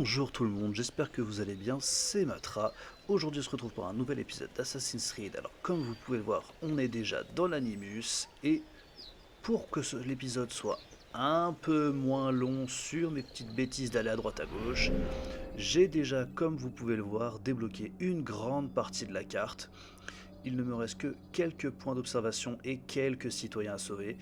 Bonjour tout le monde, j'espère que vous allez bien, c'est Matra. Aujourd'hui on se retrouve pour un nouvel épisode d'Assassin's Creed. Alors comme vous pouvez le voir, on est déjà dans l'Animus. Et pour que l'épisode soit un peu moins long sur mes petites bêtises d'aller à droite à gauche, j'ai déjà, comme vous pouvez le voir, débloqué une grande partie de la carte. Il ne me reste que quelques points d'observation et quelques citoyens à sauver.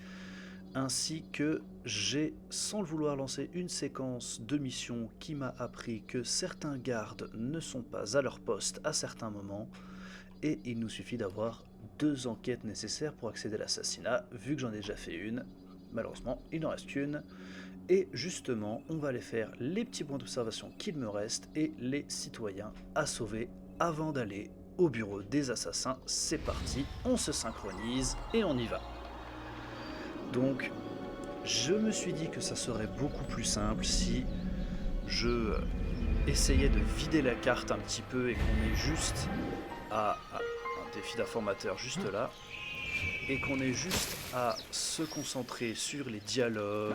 Ainsi que j'ai, sans le vouloir, lancé une séquence de mission qui m'a appris que certains gardes ne sont pas à leur poste à certains moments, et il nous suffit d'avoir 2 enquêtes nécessaires pour accéder à l'assassinat, vu que j'en ai déjà fait une. Malheureusement, il n'en reste qu'une, et justement, on va aller faire les petits points d'observation qu'il me reste et les citoyens à sauver avant d'aller au bureau des assassins. C'est parti, on se synchronise et on y va. Donc, je me suis dit que ça serait beaucoup plus simple si je essayais de vider la carte un petit peu et qu'on est juste à un défi d'informateur juste là, et qu'on est juste à se concentrer sur les dialogues,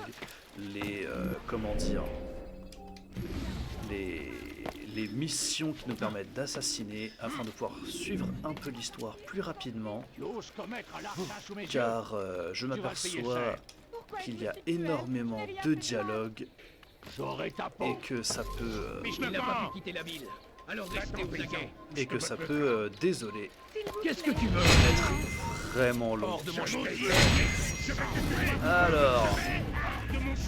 les les missions qui nous permettent d'assassiner afin de pouvoir suivre un peu l'histoire plus rapidement, car je m'aperçois qu'il y a énormément de dialogues et que ça peut désolé, Qu'est-ce que tu veux? être vraiment long. Alors,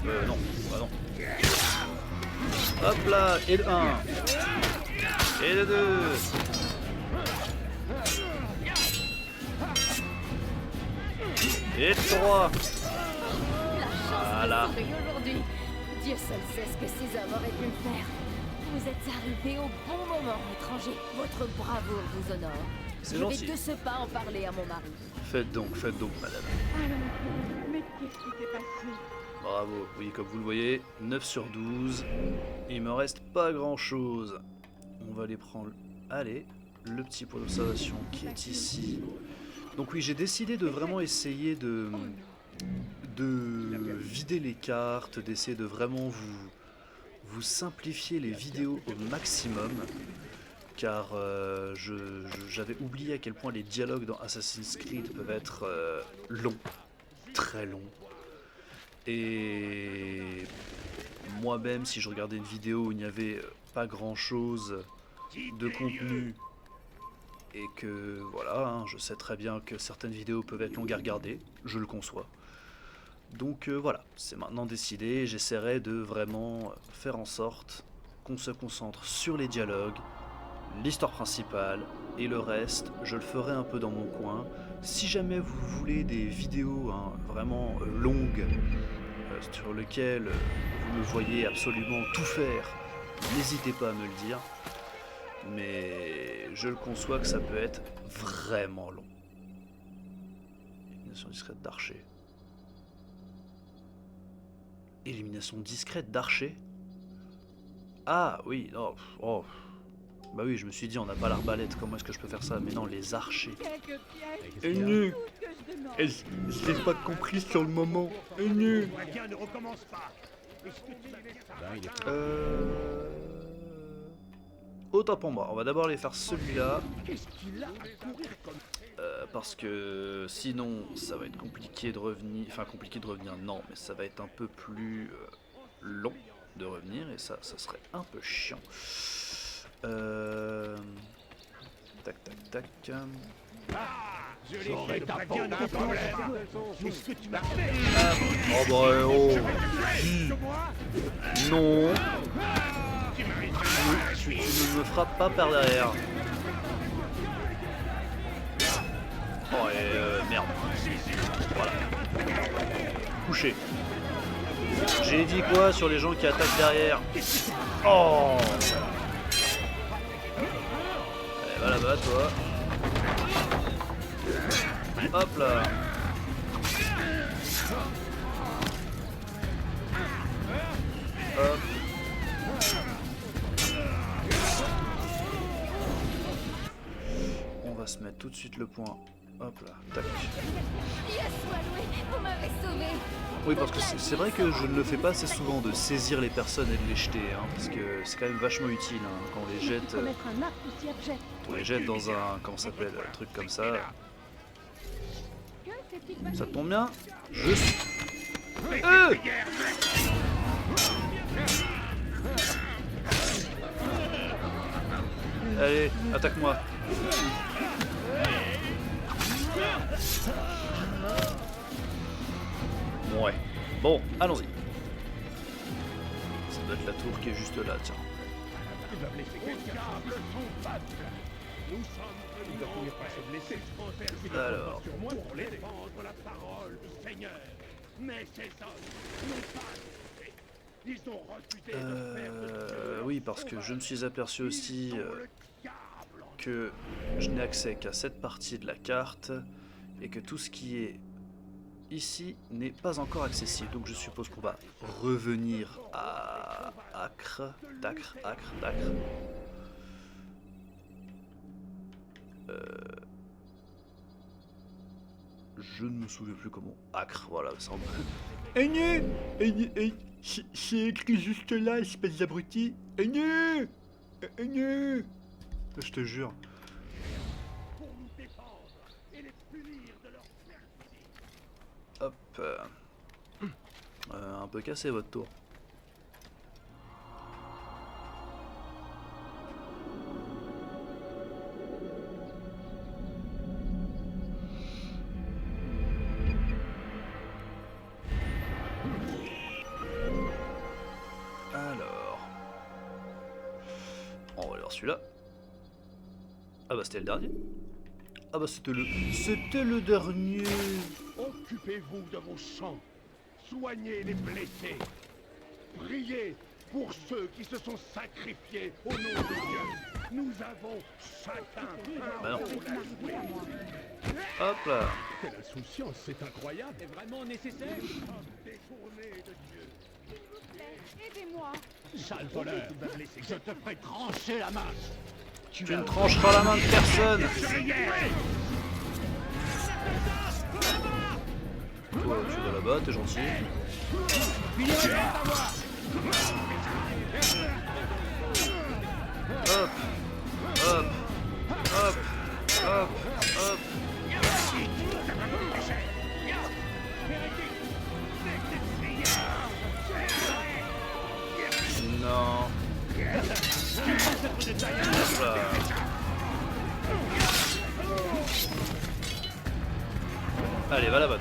non, bah non. Hop là, et le 1, et le 2. Et le 3. Voilà. Aujourd'hui, Dieu seul sait ce que ces hommes auraient pu faire. Vous êtes arrivés au bon moment, étranger. Votre bravoure vous honore. C'est Je gentil. vais de ce pas en parler à mon mari. Faites donc, madame. Mais qu'est-ce qui s'est passé? Bravo, oui, comme vous le voyez, 9 sur 12. Il me reste pas grand chose. On va les prendre. Allez, le petit point d'observation qui est ici. Donc oui, j'ai décidé de vraiment essayer de vider les cartes, d'essayer de vraiment vous simplifier les vidéos au maximum, car j'avais oublié à quel point les dialogues dans Assassin's Creed peuvent être longs, très longs. Et moi-même, si je regardais une vidéo où il n'y avait pas grand-chose de contenu, et que voilà, hein, je sais très bien que certaines vidéos peuvent être longues à regarder, je le conçois. Donc voilà, c'est maintenant décidé, j'essaierai de vraiment faire en sorte qu'on se concentre sur les dialogues, l'histoire principale, et le reste, je le ferai un peu dans mon coin. Si jamais vous voulez des vidéos vraiment longues, sur lesquelles vous me voyez absolument tout faire, n'hésitez pas à me le dire. Mais je le conçois que ça peut être vraiment long. Élimination discrète d'archer. Élimination discrète d'archer? Ah oui, oh, oh. Bah oui, je me suis dit, on n'a pas l'arbalète, comment est-ce que je peux faire ça? Mais non, les archers. Quelques pièces. Et nu. Tout ce que je demande. Je l'ai pas compris sur le moment. Et nu. Tiens, ne recommence pas. Est-ce que tu savais ça? Autant pour moi, on va d'abord aller faire celui-là. Qu'est-ce qu'il a à courir comme... Parce que sinon ça va être compliqué de revenir. Enfin, compliqué de revenir, non, mais ça va être un peu plus long de revenir et ça serait un peu chiant. Tac, tac, tac. J'aurais ta bien un problème. Qu'est-ce que tu m'as fait? Oh bah oh. Non. Tu ne me frappes pas par derrière. Oh et merde. Voilà. Couché. J'ai dit quoi sur les gens qui attaquent derrière? Oh. Allez, va là-bas toi. Hop là. Hop. On va se mettre tout de suite le point Hop là, tac. Dieu soit loué, vous m'avez sauvé. Oui, parce que c'est vrai que je ne le fais pas assez souvent de saisir les personnes et de les jeter, hein, parce que c'est quand même vachement utile hein, quand on les jette. Commettre un acte aussi abject. On les jette dans un, comment ça s'appelle, un truc comme ça. Que fait-il Ça passer? tombe bien. Je suis. Allez, attaque-moi. Ouais. Bon, allons-y. Ça doit être la tour qui est juste là, tiens. Ils doivent laisser quelqu'un. Nous sommes venus en pas se blesser. Alors. Sur moi pour les défendre la parole du Seigneur. Mais ces hommes n'ont pas écouté. Ils ont refusé de faire de Dieu Oui, parce que je me suis aperçu aussi Ils ont le diable en que je n'ai accès qu'à cette partie de la carte et que tout ce qui est ici n'est pas encore accessible. Donc je suppose qu'on va revenir à Acre, Acre. Je ne me souviens plus comment. Acre, voilà, ça semble. C'est écrit juste là, espèce d'abruti. Je te jure. pour nous défendre et les punir de leur perfidie. Hop. Un peu cassé votre tour. Alors. On va voir celui-là. Ah bah c'était le dernier. Ah bah c'était le dernier. Occupez-vous de vos champs. Soignez les blessés. Priez pour ceux qui se sont sacrifiés au nom de Dieu. Nous avons chacun un Bah non. rôle à jouer. Hop là. Quelle insouciance, c'est incroyable. C'est vraiment nécessaire. Détourné de Dieu. S'il vous plaît, aidez-moi. Sale voleur, je te ferai trancher la main. Tu ne trancheras la main de personne. Toi, tu vas là-bas, t'es gentil. Hop, hop, hop, hop, hop. Non. Hop là. Allez, va là-bas.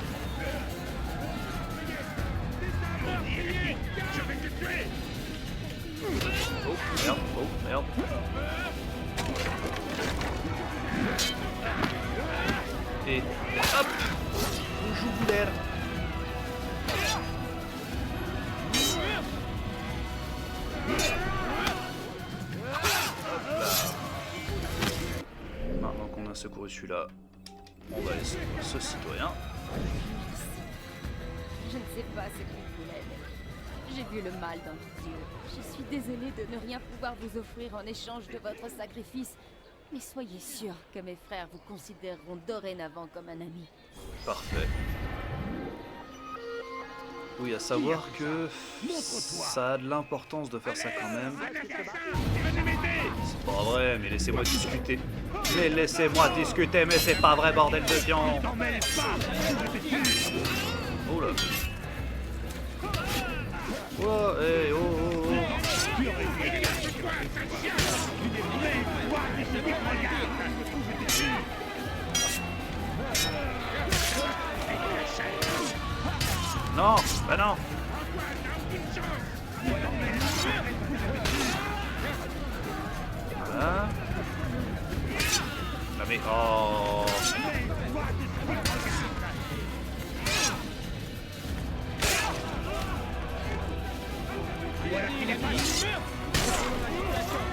Oh merde, oh merde. Et hop, on joue l'air. Maintenant qu'on a secouru celui-là, on va laisser ce citoyen. Je ne sais pas ce qu'il voulait, mais j'ai vu le mal dans vos yeux. Je suis désolée de ne rien pouvoir vous offrir en échange de votre sacrifice, mais soyez sûr que mes frères vous considéreront dorénavant comme un ami. Parfait. Oui, à savoir que ça a de l'importance de faire ça quand même. C'est pas vrai, mais laissez-moi discuter. Mais laissez-moi discuter, mais c'est pas vrai, bordel de viande. Oh là. Oh, hey, oh, oh, oh. Non, bah non. Voilà. Non mais oh.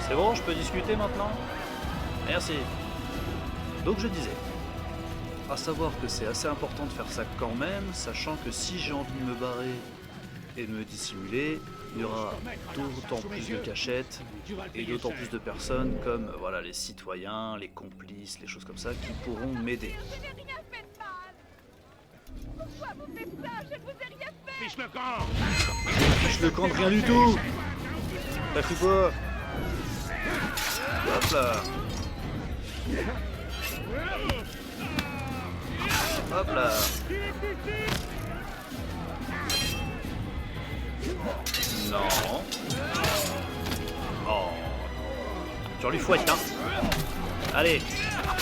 C'est bon, je peux discuter maintenant? Merci. Donc je disais, à savoir que c'est assez important de faire ça quand même, sachant que si j'ai envie de me barrer et de me dissimuler, il y aura d'autant plus de cachettes et d'autant plus de personnes comme voilà, les citoyens, les complices, les choses comme ça qui pourront m'aider. Je n'ai rien fait de mal. Pourquoi vous faites ça? Je ne vous ai rien fait. Fiche le camp. Je le compte rien du tout. T'as cru quoi? Hop là. Hop là. Non. Oh. Tu lui fouettes, hein. Allez,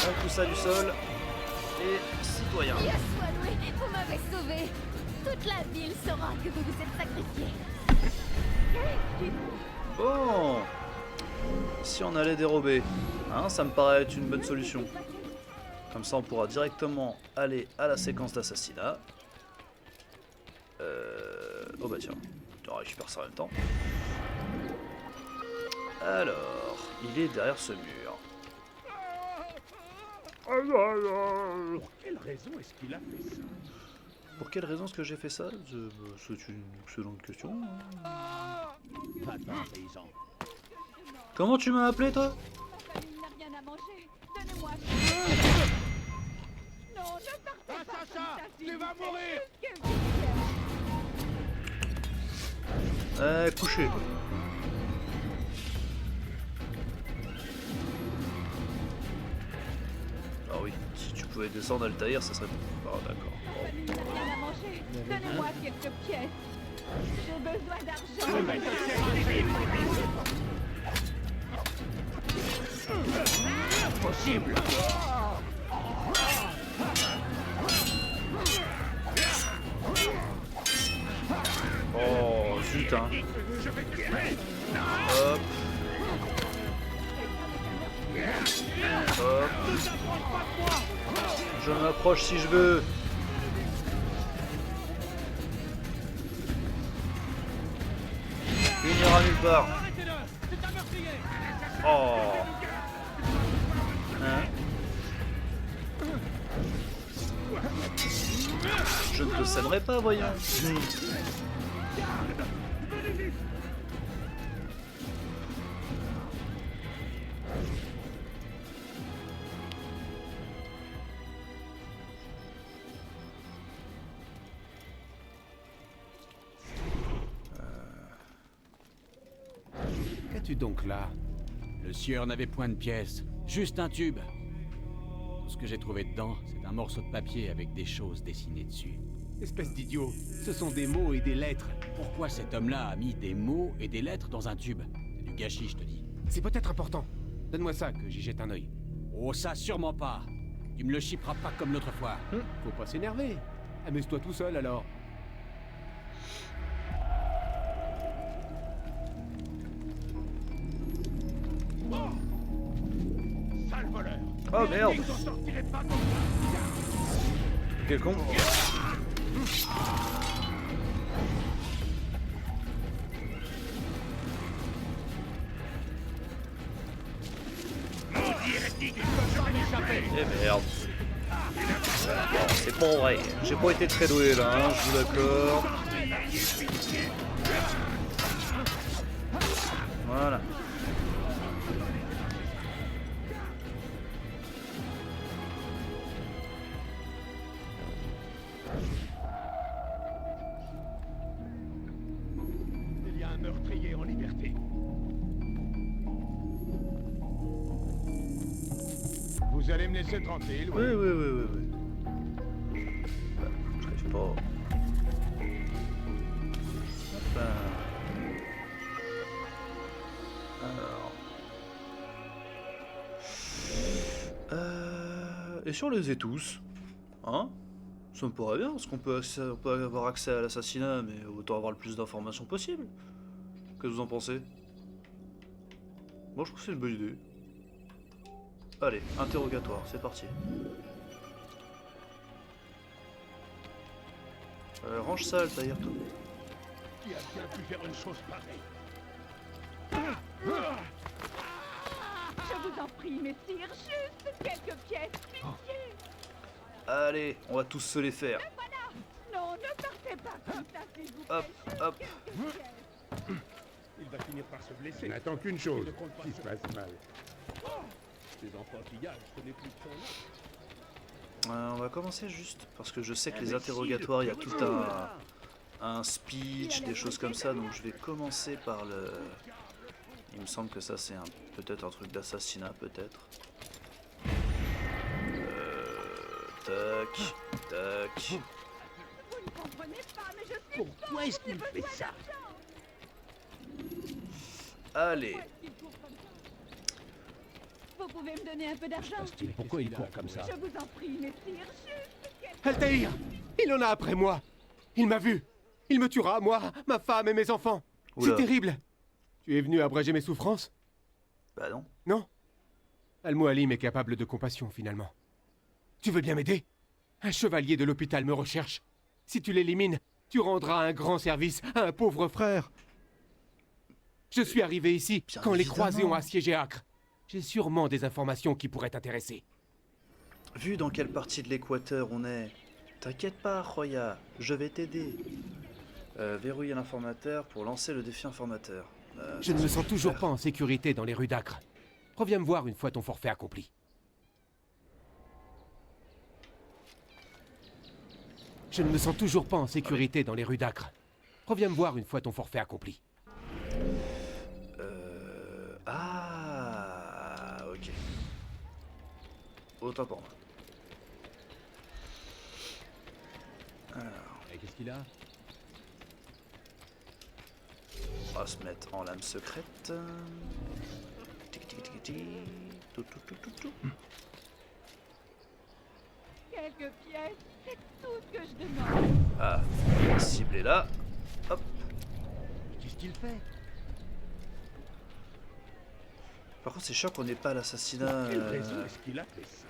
on pousse ça du sol. Et citoyen. Dieu soit loué, vous m'avez sauvé. Toute la ville saura que vous vous êtes sacrifié. Bon. Si on allait dérober, hein, ça me paraît être une bonne solution. Comme ça, on pourra directement aller à la séquence d'assassinat. Oh bah tiens, on récupère ça en même temps. Alors, il est derrière ce mur. Pour quelle raison est-ce qu'il a fait ça? Pour quelle raison est-ce que j'ai fait ça? C'est une excellente question. Va-t'en, paysan. Comment tu m'as appelé, toi? Ma famille n'a rien à manger. Donnez-moi. Non, ne partez pas. Sacha, comme ça, s'il tu vous vas plaît. mourir. Juste que vous Couché. Ah oui, si tu pouvais descendre Altaïr, ça serait... Ah d'accord. Ma famille n'a rien à manger. Donnez-moi quelques pièces. J'ai besoin d'argent. Impossible. Oh, zut, hein. Je vais te tuer. Hop. Hop. Je m'approche si je veux. Il n'ira nulle part. Oh. Hein? Je ne te sèmerai pas, voyons. Qu'as-tu donc là? Le sieur n'avait point de pièces, juste un tube. Tout ce que j'ai trouvé dedans, c'est un morceau de papier avec des choses dessinées dessus. Espèce d'idiot, ce sont des mots et des lettres. Pourquoi cet homme-là a mis des mots et des lettres dans un tube? C'est du gâchis, je te dis. C'est peut-être important. Donne-moi ça, que j'y jette un œil. Oh, ça, sûrement pas. Tu me le chipperas pas comme l'autre fois. Faut pas s'énerver. Amuse-toi tout seul alors. Sale voleur. Oh merde. Vous en sortirez pas comme ça. Quel con. Maudit hérétique, ils peuvent jamais m'échapper. Eh merde. Bon, c'est pas vrai. J'ai pas été très doué là, hein, je vous l'accorde. Voilà. Il y a un meurtrier en liberté. Vous allez me laisser tranquille, Oui, oui, oui, oui, oui. Bah, je n'arrive pas. Hop là. Alors. Et sur les étousses, hein? Ça me pourrait bien, parce qu'on peut, on peut avoir accès à l'assassinat, mais autant avoir le plus d'informations possible. Qu'est-ce que vous en pensez? Moi, je trouve que c'est une bonne idée. Allez, interrogatoire, c'est parti. Range ça, Altaïr, toi. Qui a bien pu faire une chose pareille? Je vous en prie, messire, juste quelques pièces, pitié. Allez, on va tous se les faire. Voilà. Non, ne partez pas comme ça, s'il vous plaît. Hop, Juste hop. quelques pièces. Il va finir par se blesser. Je n'attends qu'une chose, Je ne compte pas qui se sur- passe mal. Ces enfantillages, ce n'est plus de son nom. On va commencer juste, parce que je sais que les Imbécile, interrogatoires, il y a tout retourne. un speech, des choses comme ça, donc je vais commencer par le... Il me semble que ça c'est peut-être un truc d'assassinat, peut-être. Tac, tac. Vous ne comprenez pas, mais je suis Pourquoi est-ce qu'il fait ça? Allez, Vous pouvez me donner un peu d'argent? Pourquoi il court comme ça? Je vous en prie, messire, juste Altaïr! Il en a après moi! Il m'a vu! Il me tuera, moi, ma femme et mes enfants! Oula. C'est terrible! Tu es venu abréger mes souffrances? bah non. Non? Al-Mualim est capable de compassion, finalement. Tu veux bien m'aider? Un chevalier de l'hôpital me recherche. Si tu l'élimines, tu rendras un grand service à un pauvre frère. Je suis arrivé ici Bien quand les évidemment. croisés ont assiégé Acre. J'ai sûrement des informations qui pourraient t'intéresser. Vu dans quelle partie de l'équateur on est, t'inquiète pas, Roya, je vais t'aider. Verrouiller l'informateur pour lancer le défi informateur. Je ne me sens toujours pas en sécurité dans les rues d'Acre. Reviens me voir une fois ton forfait accompli. Je ne me sens toujours pas en sécurité dans les rues d'Acre. Reviens me voir une fois ton forfait accompli. Ah, ok. Autant pour moi. Et qu'est-ce qu'il a? On va se mettre en lame secrète. Tic, tic, tic, tic. Tout, tout, tout, tout, tout. quelques pièces. C'est tout ce que je demande. Ah, la cible est là. Hop. Qu'est-ce qu'il fait? Par contre, c'est chiant qu'on n'ait pas l'assassinat. Quelle raison est-ce qu'il a fait ça?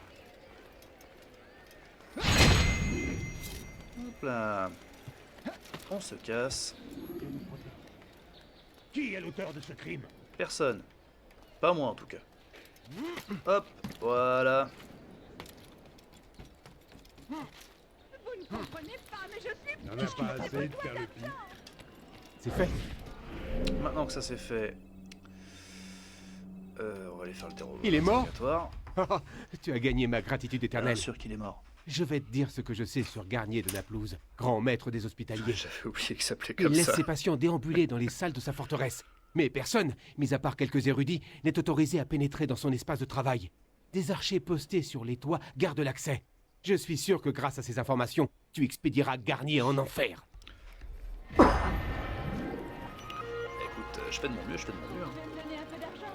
Hop là. On se casse. Qui est l'auteur de ce crime? Personne. Pas moi en tout cas. Hop, voilà. Vous ne comprenez pas, mais je suis... Il n'en a pas assez de faire le pire. C'est fait. Maintenant que ça c'est fait, on va aller faire le terreau. Il est mort interrogatoire. Tu as gagné ma gratitude Bien éternelle. sûr qu'il est mort. Je vais te dire ce que je sais sur Garnier de Naplouse, grand maître des hospitaliers. J'avais oublié que ça s'appelait Il comme laisse ça. ses patients déambuler dans les salles de sa forteresse. Mais personne, mis à part quelques érudits, n'est autorisé à pénétrer dans son espace de travail. Des archers postés sur les toits gardent l'accès. Je suis sûr que grâce à ces informations, tu expédieras Garnier en enfer. Écoute, je fais de mon mieux, je fais de mon mieux. Je vais me donner un peu d'argent.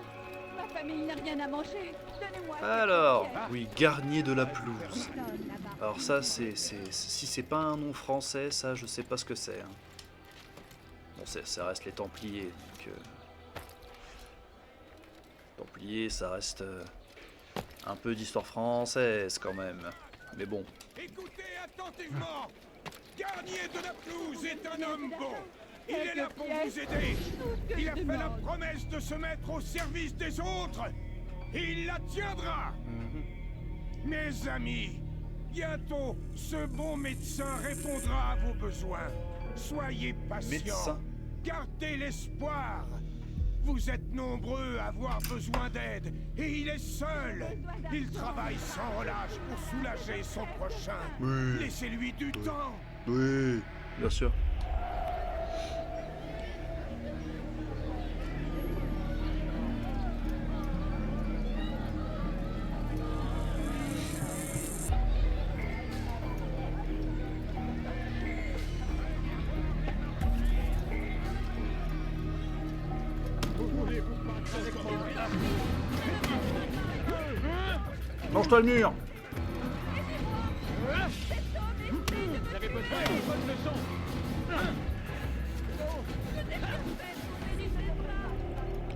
Ma famille n'a rien à manger. Donnez-moi... Alors, quelques pièces. oui, Garnier de la pelouse. Personne là-bas. Alors ça, si c'est pas un nom français, ça, je sais pas ce que c'est. Hein. Bon, ça reste les Templiers, donc... Templiers, ça reste un peu d'histoire française quand même. Mais bon, Écoutez attentivement. Garnier de Naplouse est un homme bon. Il est là pour vous aider. Il a fait la promesse de se mettre au service des autres. Et il la tiendra. Mes amis, bientôt, ce bon médecin répondra à vos besoins. Soyez patients. Médecin. Gardez l'espoir. Vous êtes nombreux à avoir besoin d'aide, et il est seul. Il travaille sans relâche pour soulager son prochain. Oui. Laissez-lui du temps. oui, bien sûr. Mange-toi le mur.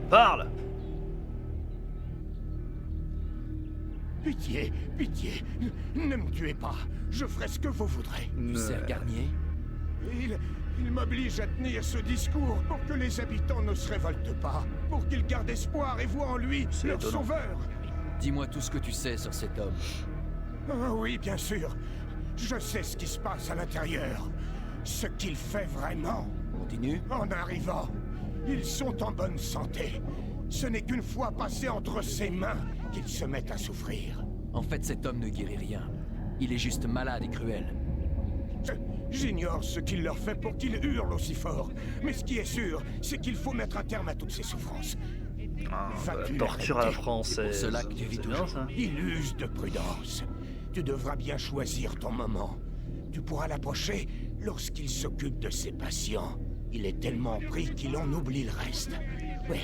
Parle. Pitié, pitié, ne me tuez pas. Je ferai ce que vous voudrez. Garnier? Il m'oblige à tenir ce discours pour que les habitants ne se révoltent pas, pour qu'ils gardent espoir et voient en lui C'est leur étonnant. sauveur. Dis-moi tout ce que tu sais sur cet homme. Ah oui, bien sûr. Je sais ce qui se passe à l'intérieur. Ce qu'il fait vraiment. Continue. En arrivant, Ils sont en bonne santé. Ce n'est qu'une fois passés entre ses mains qu'ils se mettent à souffrir. En fait, cet homme ne guérit rien. Il est juste malade et cruel. J'ignore ce qu'il leur fait pour qu'ils hurlent aussi fort. Mais ce qui est sûr, c'est qu'il faut mettre un terme à toutes ces souffrances. Ah, Va-tu la torture à la l'arrêter? française. C'est pour cela que tu vis C'est bien toujours. ça. Il use de prudence. Tu devras bien choisir ton moment. Tu pourras l'approcher lorsqu'il s'occupe de ses patients. Il est tellement pris qu'il en oublie le reste. Oui,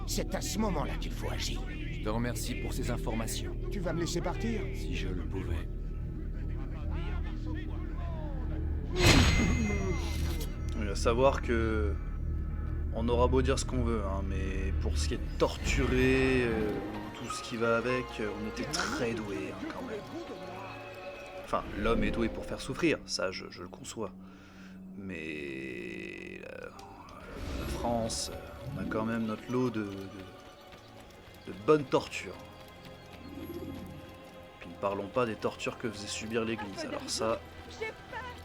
c'est à ce moment-là qu'il faut agir. Je te remercie pour ces informations. Tu vas me laisser partir? Si je le pouvais. Il va savoir que on aura beau dire ce qu'on veut, hein, mais pour ce qui est de torturer, tout ce qui va avec, on était très doués hein, quand même. Enfin, l'homme est doué pour faire souffrir, ça je le conçois. Mais la France, on a quand même notre lot de bonnes tortures. Puis ne parlons pas des tortures que faisait subir l'Église, alors ça...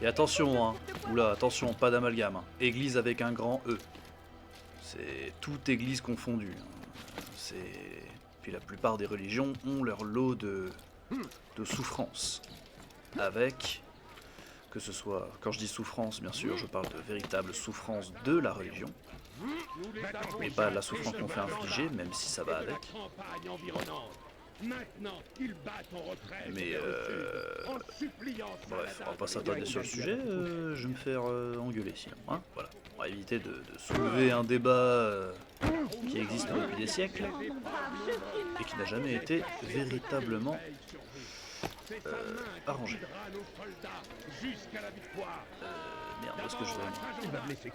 Et attention, hein. Oula, attention, pas d'amalgame. Hein. Église avec un grand E. C'est toute église confondue. Hein. Puis la plupart des religions ont leur lot de souffrance. Avec, que ce soit, quand je dis souffrance, bien sûr, je parle de véritable souffrance de la religion. Mais pas la souffrance qu'on fait infliger, même si ça va avec. Maintenant, ils battent en retraite. Mais en suppliant bref, on va pas s'attarder sur le sujet, je vais me faire engueuler sinon. Hein, voilà. On va éviter de soulever un débat qui existe depuis des siècles et qui n'a jamais été véritablement arrangé. Merde, où est-ce que je vais?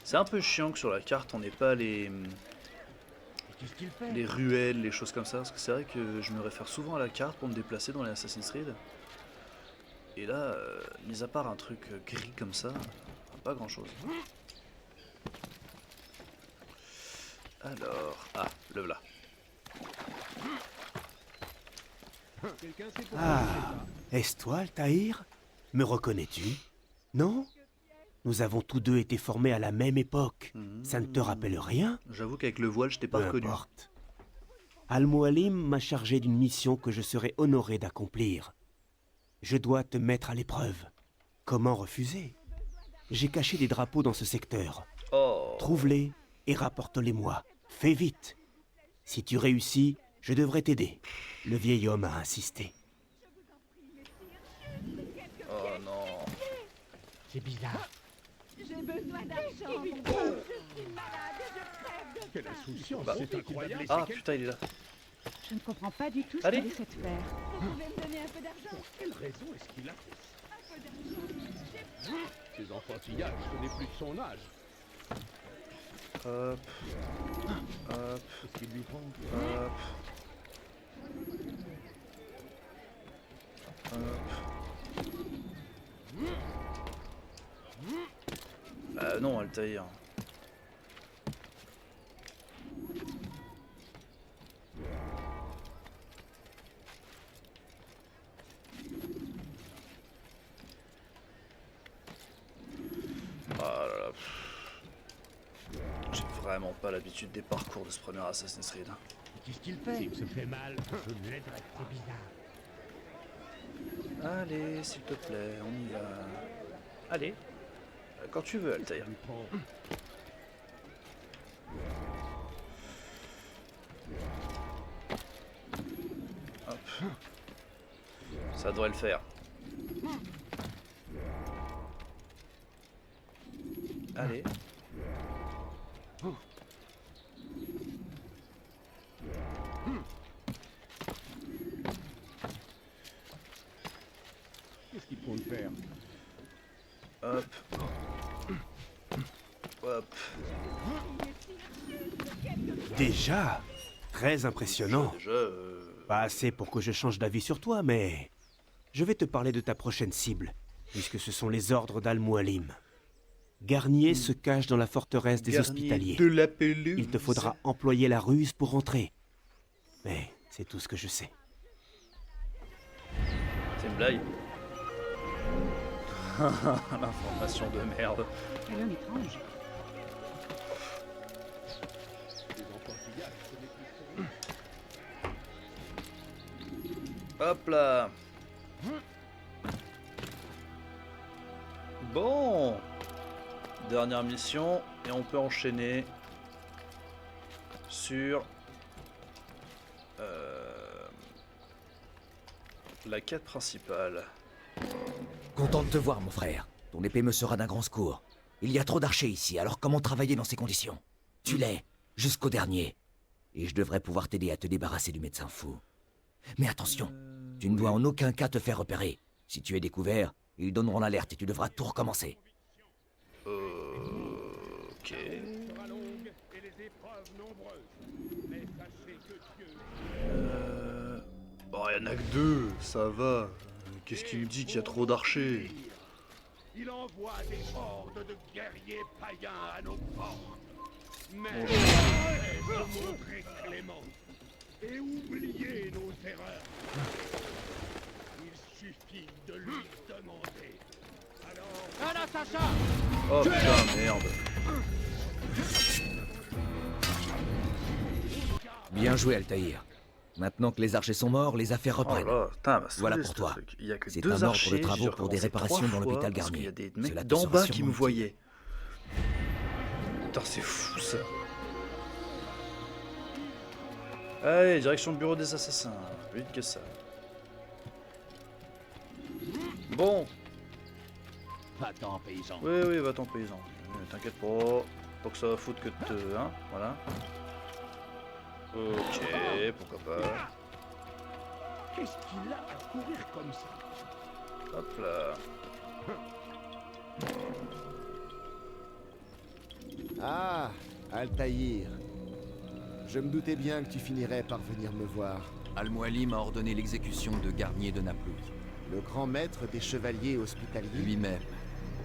C'est un peu chiant que sur la carte on n'ait pas les ruelles, les choses comme ça, parce que c'est vrai que je me réfère souvent à la carte pour me déplacer dans les Assassin's Creed. Et là, mis à part un truc gris comme ça, pas grand chose. Alors, ah, le voilà. Ah, est-ce toi, Altaïr? Me reconnais-tu? Non? Nous avons tous deux été formés à la même époque. Ça ne te rappelle rien? J'avoue qu'avec le voile, je t'ai pas Peu reconnu. importe. Al-Mualim m'a chargé d'une mission que je serai honoré d'accomplir. Je dois te mettre à l'épreuve. Comment refuser? J'ai caché des drapeaux dans ce secteur. Oh. Trouve-les et rapporte-les-moi. Fais vite. Si tu réussis, je devrais t'aider. Le vieil homme a insisté. Oh non. C'est bizarre. J'ai besoin d'argent. Je suis malade, je crève de Quelle faim. insouciance, Bah. c'est incroyable. Ah putain, il est là. Je ne comprends pas du tout ce Allez. qu'il essaie de faire. Vous pouvez me donner un peu d'argent? Pour quelle raison est-ce qu'il a fait ça? Ces enfantillages, ce n'est plus de son âge. Hop. Hop. Qu'est-ce qu'il lui prend? Hop. Hop. Non, Altaïr. Ah là là. J'ai vraiment pas l'habitude des parcours de ce premier Assassin's Creed. Qu'est-ce qu'il fait? S'il se fait mal, je l'aiderai. C'est bizarre. Allez, s'il te plaît, on y va. Allez. Quand tu veux, Altaïr. Il prend. Hop. Ça devrait le faire. Allez. Qu'est-ce qu'il compte faire? Hop. Hop. Déjà? Très impressionnant. Déjà, Pas assez pour que je change d'avis sur toi, mais... Je vais te parler de ta prochaine cible, puisque ce sont les ordres d'Al-Mualim. Garnier se cache dans la forteresse des Hospitaliers. de la pelouse. Il te faudra employer la ruse pour rentrer. Mais c'est tout ce que je sais. C'est une blague. L'information de merde. Quel homme étrange. Hop là. Bon. Dernière mission et on peut enchaîner sur la quête principale. Content de te voir, mon frère. Ton épée me sera d'un grand secours. Il y a trop d'archers ici, alors comment travailler dans ces conditions? Tu l'es, jusqu'au dernier. Et je devrais pouvoir t'aider à te débarrasser du médecin fou. Mais attention, tu ne dois en aucun cas te faire repérer. Si tu es découvert, ils donneront l'alerte et tu devras tout recommencer. Ok. Bon, il y en a que 2, ça va. Qu'est-ce qui me dit qu'il y a trop d'archers? Il envoie des hordes de guerriers païens à nos portes. Mais Bon. de montrer clément et oublier nos erreurs. Il suffit de lui demander. Alors... Oh putain, merde. Bien joué, Altaïr. Maintenant que les archers sont morts, les affaires Oh reprennent. là, putain, bah, Voilà saoulé, pour ce toi. truc. Il y a que C'est 2 un ordre de archers, travaux j'ai dû pour des recommencer réparations 3 dans l'hôpital fois, parce qu'il Garnier. y a des Cela mecs te d'en sera bas qui sûrement me utile. voyaient. Putain, c'est fou ça. Allez, direction le bureau des assassins. Vite que ça. Bon. Va-t'en, paysan. Oui, oui, va-t'en, paysan. T'inquiète pas. Pas que ça va foutre que de te... Hein, voilà. Ok, pourquoi pas. Qu'est-ce qu'il a à courir comme ça? Hop là. Ah, Altaïr. Je me doutais bien que tu finirais par venir me voir. Al-Mualim a ordonné l'exécution de Garnier de Naplouse. Le grand maître des chevaliers hospitaliers. Lui-même.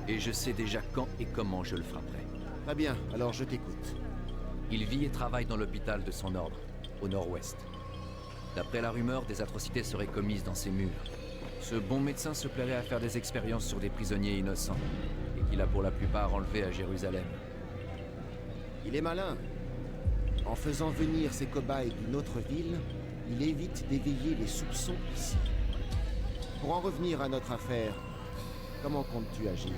Et je sais déjà quand et comment je le frapperai. Très bien, alors je t'écoute. Il vit et travaille dans l'hôpital de son ordre, au nord-ouest. D'après la rumeur, des atrocités seraient commises dans ses murs. Ce bon médecin se plairait à faire des expériences sur des prisonniers innocents, et qu'il a pour la plupart enlevés à Jérusalem. Il est malin. En faisant venir ses cobayes d'une autre ville, il évite d'éveiller les soupçons ici. Pour en revenir à notre affaire, comment comptes-tu agir?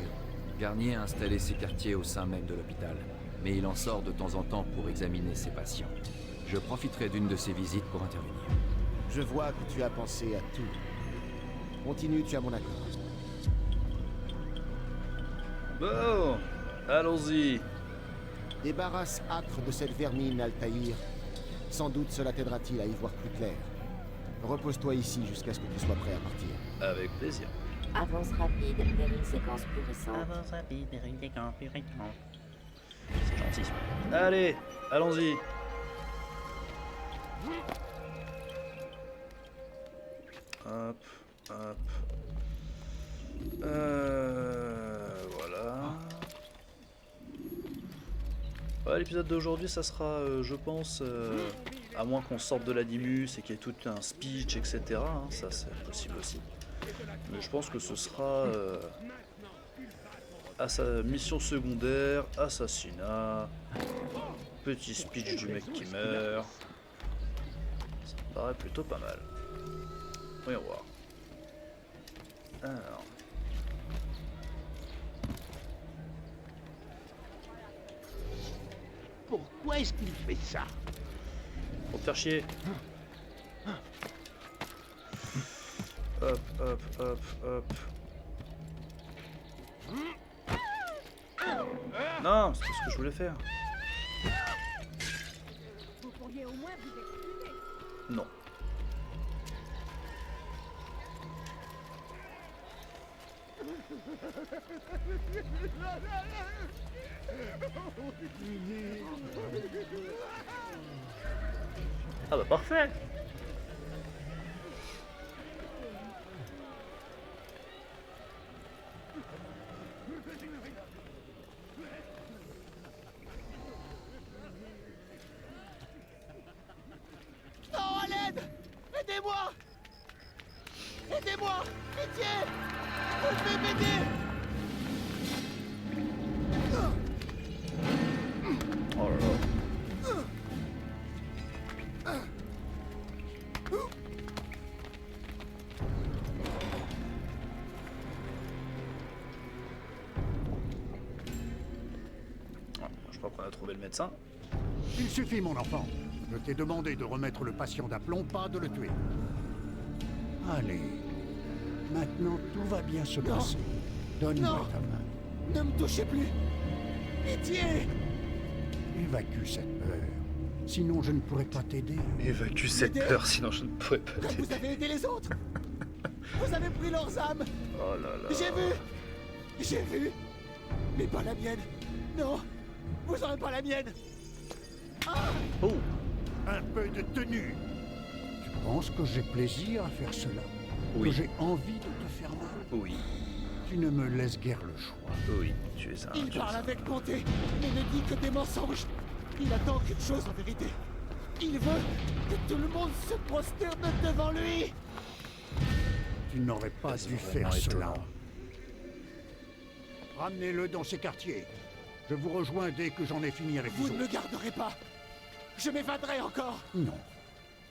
Garnier a installé ses quartiers au sein même de l'hôpital, mais il en sort de temps en temps pour examiner ses patients. Je profiterai d'une de ses visites pour intervenir. Je vois que tu as pensé à tout. Continue, tu as mon accord. Bon, allons-y. Débarrasse Acre de cette vermine, Altaïr. Sans doute cela t'aidera-t-il à y voir plus clair. Repose-toi ici jusqu'à ce que tu sois prêt à partir. Avec plaisir. Avance rapide vers une séquence plus récente. Avance rapide vers une séquence plus récente. C'est gentil. Allez, allons-y. Hop, hop. Voilà. Ouais, l'épisode d'aujourd'hui, ça sera, je pense, à moins qu'on sorte de l'animus et qu'il y ait tout un speech, etc. Hein, ça, c'est possible aussi. Mais je pense que ce sera à sa mission secondaire, assassinat, petit speech du mec qui meurt. Ça me paraît plutôt pas mal. Voyons voir. Alors. Pourquoi est-ce qu'il fait ça? Pour te faire chier. Hop, hop, hop, hop. Non, c'est pas ce que je voulais faire. Vous pourriez au moins vous excuser. Non. Ah bah parfait. Non, à l'aide! Aidez-moi! Aidez-moi! Pitié! Vous devez m'aider! Oh là là. trouver le médecin. Il suffit, mon enfant. Je t'ai demandé de remettre le patient d'aplomb, pas de le tuer. Allez. Maintenant, tout va bien se passer. Donne-moi ta main. Ne me touchez plus. Pitié. Évacue cette peur. Sinon, je ne pourrai pas t'aider. Évacue cette peur, sinon je ne pourrais pas Comme t'aider. vous avez aidé les autres. Vous avez pris leurs âmes. Oh là là. J'ai vu. Mais pas la mienne. Non. Vous aurez pas la mienne. Oh. Un peu de tenue. Tu penses que j'ai plaisir à faire cela? Oui. Que j'ai envie de te faire mal? Oui. Tu ne me laisses guère le choix. Oui, tu es un... Il tu es parle un- avec bonté, mais ne dit que des mensonges. Il attend qu'une chose en vérité. Il veut que tout le monde se prosterne devant lui. Tu n'aurais pas dû faire vraiment cela. étonnant. Ramenez-le dans ces quartiers. Je vous rejoins dès que j'en ai fini avec Vous vous ne me autres. garderez pas. Je m'évaderai encore. Non,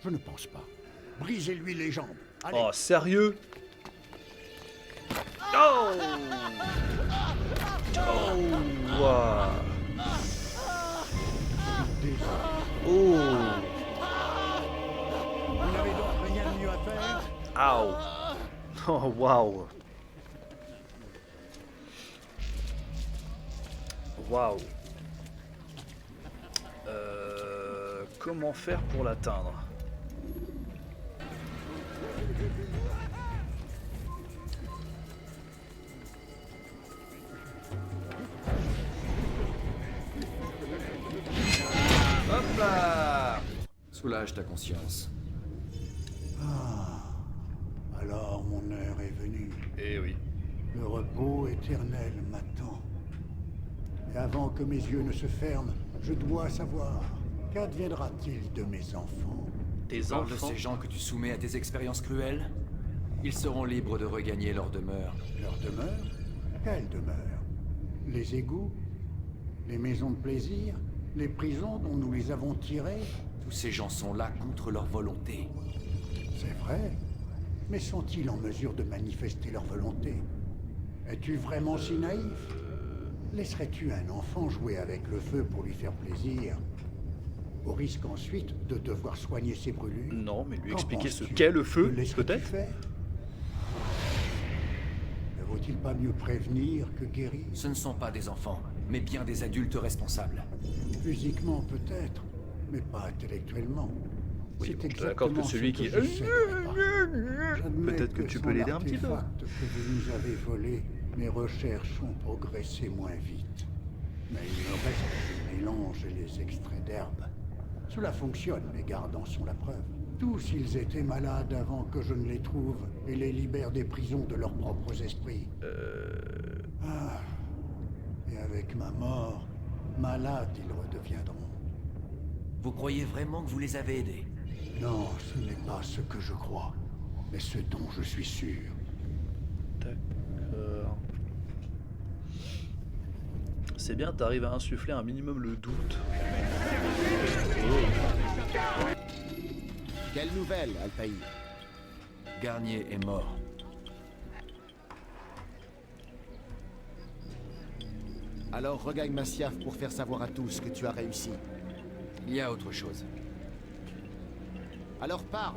je ne pense pas. Brisez-lui les jambes. Allez. Oh, sérieux? Oh! Oh! Waouh! Oh! Vous n'avez donc rien de mieux à faire? Ow! Oh, waouh! Waouh! Comment faire pour l'atteindre? Hop là! Soulage ta conscience. Alors mon heure est venue. Eh oui. Le repos éternel m'attend. Et avant que mes yeux ne se ferment, je dois savoir, qu'adviendra-t-il de mes enfants? Tes Parle de enfants? ces gens que tu soumets à tes expériences cruelles. Ils seront libres de regagner leur demeure. Leur demeure? Quelle demeure? Les égouts? Les maisons de plaisir? Les prisons dont nous les avons tirés? Tous ces gens sont là contre leur volonté. C'est vrai. Mais sont-ils en mesure de manifester leur volonté? Es-tu vraiment si naïf? Laisserais-tu un enfant jouer avec le feu pour lui faire plaisir? Au risque ensuite de devoir soigner ses brûlures? Non, mais lui Qu'en expliquer ce penses-tu? qu'est le feu, Le laisserais-tu peut-être? faire? Ne vaut-il pas mieux prévenir que guérir? Ce ne sont pas des enfants, mais bien des adultes responsables. Physiquement peut-être, mais pas intellectuellement. Oui, C'est bon, je suis d'accord que exactement celui ce qui... je sais préparer. J'admets Peut-être que tu sans peux l'aider un petit peu. l'artefact que vous nous avez volé, mes recherches ont progressé moins vite. Mais il me reste les mélanges et les extraits d'herbes. Cela fonctionne, les gardes en sont la preuve. Tous ils étaient malades avant que je ne les trouve et les libère des prisons de leurs propres esprits. Ah. Et avec ma mort, malades ils redeviendront. Vous croyez vraiment que vous les avez aidés? Non, ce n'est pas ce que je crois, mais ce dont je suis sûr. D'accord. C'est bien, t'arrives à insuffler un minimum le doute. Quelle nouvelle, Altaïr? Garnier est mort. Alors regagne Masyaf pour faire savoir à tous que tu as réussi. Il y a autre chose. Alors parle.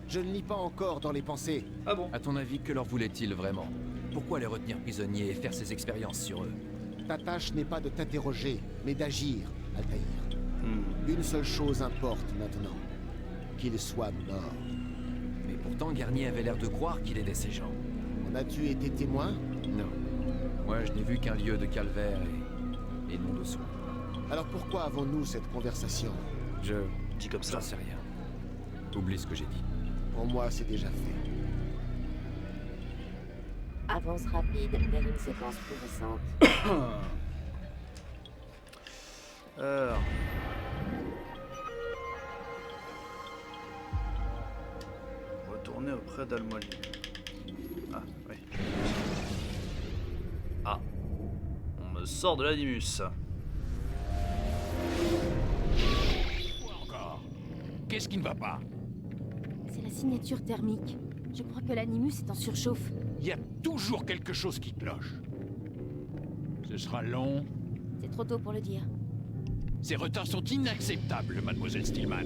Je ne lis pas encore dans les pensées. Ah bon? À ton avis, que leur voulait-il vraiment? Pourquoi les retenir prisonniers et faire ces expériences sur eux? Ta tâche n'est pas de t'interroger, mais d'agir, Altaïr. Une seule chose importe maintenant. Qu'il soit mort. Mais pourtant, Garnier avait l'air de croire qu'il aidait ces gens. En as-tu été témoin? Non. Moi, je n'ai vu qu'un lieu de calvaire et non de soins. Alors pourquoi avons-nous cette conversation? Je... Dis comme ça. J'en sais rien. Oublie ce que j'ai dit. Pour moi, c'est déjà fait. Avance rapide vers une séquence plus récente. Alors... Retourner auprès d'Al-Mualim. Ah, oui. Ah. On me sort de l'animus. Encore. Qu'est-ce qui ne va pas? C'est la signature thermique. Je crois que l'animus est en surchauffe. Il y a toujours quelque chose qui cloche. Ce sera long. C'est trop tôt pour le dire. Ces retards sont inacceptables, mademoiselle Stillman.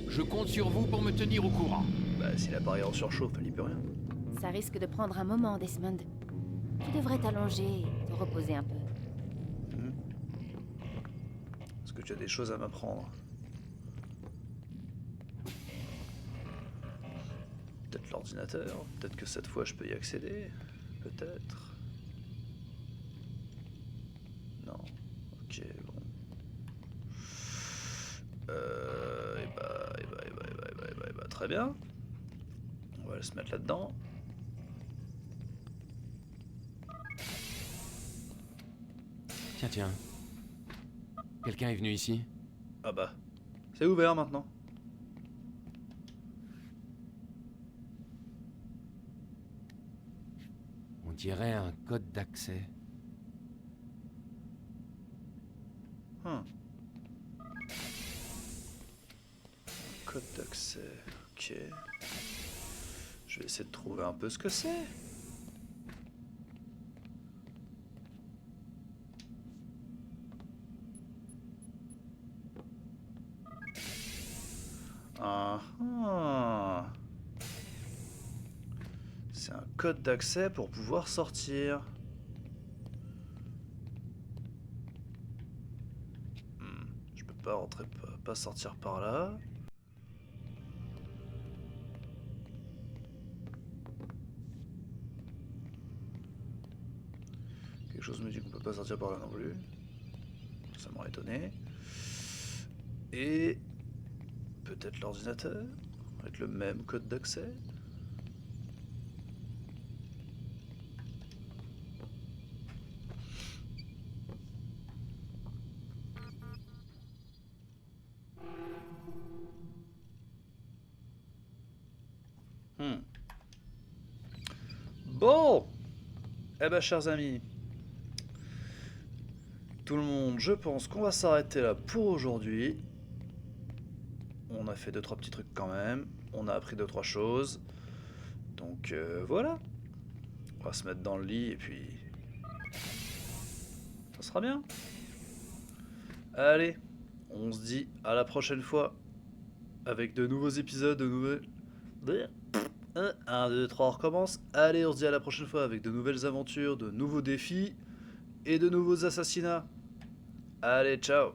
Je compte sur vous pour me tenir au courant. Bah, si l'appareil en surchauffe, elle n'y peut rien. Ça risque de prendre un moment, Desmond. Tu devrais t'allonger et te reposer un peu. Est-ce que tu as des choses à m'apprendre? Peut-être l'ordinateur, peut-être que cette fois je peux y accéder, peut-être. Non, ok, bon. Très bien. On va se mettre là-dedans. Tiens. Quelqu'un est venu ici? Ah bah, c'est ouvert maintenant. On dirait un code d'accès. Code d'accès, ok. Je vais essayer de trouver un peu ce que c'est. C'est un code d'accès pour pouvoir sortir. Je peux pas rentrer, pas sortir par là. Quelque chose me dit qu'on peut pas sortir par là non plus. Ça m'aurait étonné. Et peut-être l'ordinateur avec le même code d'accès. Bon, eh ben chers amis, tout le monde, je pense qu'on va s'arrêter là pour aujourd'hui. On a fait 2-3 petits trucs quand même, on a appris 2-3 choses, donc voilà, on va se mettre dans le lit et puis ça sera bien. Allez, on se dit à la prochaine fois avec de nouveaux épisodes, de nouvelles... 1, 2, 3, on recommence. Allez, on se dit à la prochaine fois avec de nouvelles aventures, de nouveaux défis et de nouveaux assassinats. Allez, ciao.